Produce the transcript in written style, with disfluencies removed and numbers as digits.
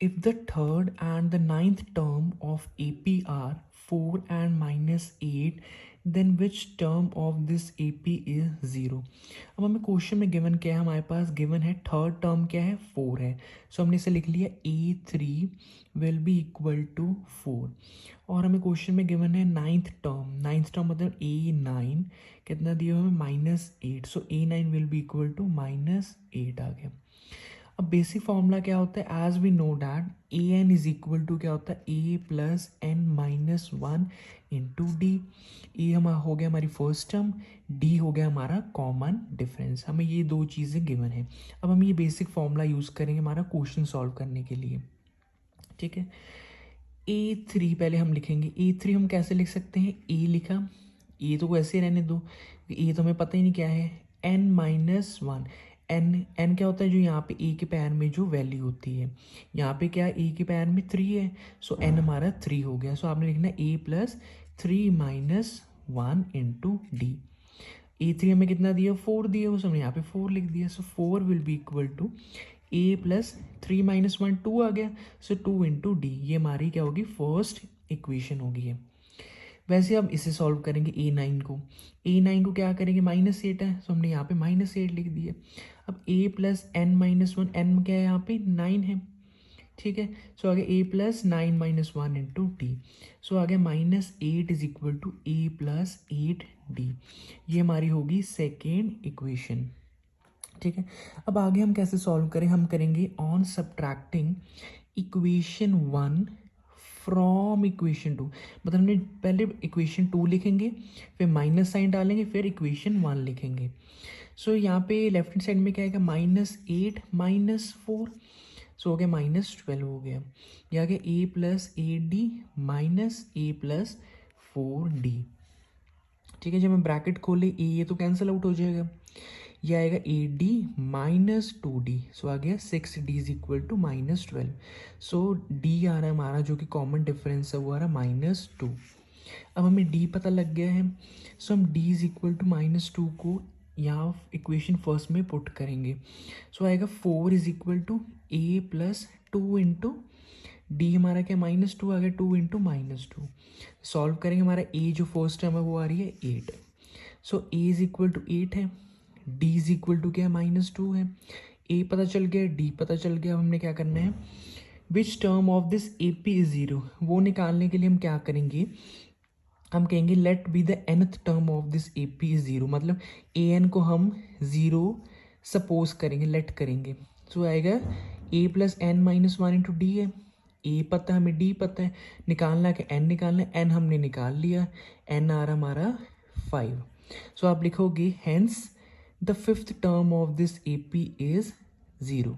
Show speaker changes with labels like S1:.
S1: If the third and the ninth term of AP are 4 and -8, then which term of this AP is 0? अब हमें question में given क्या है, हमारे पास given है थर्ड टर्म क्या है, 4 है। सो हमने इसे लिख लिया A3 will be equal to 4। और हमें क्वेश्चन में गिवन है नाइन्थ टर्म मतलब A9 कितना दिया हमें -8। So A9 will be equal to -8 आ गया। अब बेसिक फॉर्मूला क्या होता है, as we know that a n is equal to क्या होता है, a plus N minus one into d. A हमारा हो गया हमारी फर्स्ट टर्म, डी हो गया हमारा कॉमन डिफरेंस। हमें ये दो चीज़ें गिवन है। अब हम ये बेसिक फॉर्मूला यूज़ करेंगे हमारा क्वेश्चन सॉल्व करने के लिए। ठीक है, A3 पहले हम लिखेंगे। A3 हम कैसे लिख सकते हैं, ए लिखा, ए तो वैसे रहने दो, ए तो हमें पता ही नहीं क्या है, n माइनस वन। एन क्या होता है, जो यहाँ पे ए के पैर में जो वैल्यू होती है, यहाँ पे क्या ए के पैर में 3 है। सो एन हमारा 3 हो गया। सो आपने लिखना a plus 3 minus one into d. A3 हमें कितना दिया, 4 दिया, उस हमने यहाँ पे 4 लिख दिया। So 4 will be equal to A plus 3 minus one 2 आ गया। सो 2 इंटू डी, ये हमारी क्या होगी, फर्स्ट इक्वेशन होगी है। वैसे अब इसे सॉल्व करेंगे A9 को क्या करेंगे, -8 है, सो हमने यहाँ पे -8 लिख दिया। अब a plus N minus one, N क्या है यहाँ पे 9 है। ठीक है, सो आगे a plus 9 minus one into d. So आगे -8 is equal to a plus 8d। ये हमारी होगी सेकेंड इक्वेशन। ठीक है, अब आगे हम कैसे सॉल्व करें, हम करेंगे on subtracting equation 1 from equation 2। मतलब हमने पहले इक्वेशन 2 लिखेंगे, फिर माइनस साइन डालेंगे, फिर इक्वेशन 1 लिखेंगे। सो यहाँ पे लेफ्ट हैंड साइड में क्या आएगा, -8 -4, सो हो गया -12 हो गया। ये आ गया a plus 8d minus a plus 4d। ठीक है, जब हम ब्रैकेट खोले ये तो कैंसिल आउट हो जाएगा, ये आएगा AD माइनस 2D। सो आ गया 6D is equal to -12। So D आ रहा है हमारा, जो कि कॉमन डिफरेंस है, वो आ रहा है -2। अब हमें D पता लग गया है। सो हम D इज इक्वल टू -2 को यहाँ इक्वेशन फर्स्ट में पुट करेंगे। सो आएगा 4 is equal to A plus 2 into D, हमारा क्या -2 आ गया, 2 इंटू -2। सॉल्व करेंगे, हमारा A जो फर्स्ट टर्म है वो आ रही है 8। सो A इज इक्वल टू 8 है, डी इज इक्वल टू क्या है, -2 है। ए पता चल गया, डी पता चल गया। अब हमने क्या करना है, which term of this A P is 0, वो निकालने के लिए हम क्या करेंगे, हम कहेंगे let be the nth term of this A P is 0। मतलब ए एन को हम 0 सपोज करेंगे, लेट करेंगे। सो आएगा a plus N minus one into d है। ए पता है, हमें डी पता है, निकालना कि एन निकालना है। एन हमने निकाल लिया, एन आ रहा हमारा 5। सो आप लिखोगे hence the fifth term of this AP is 0।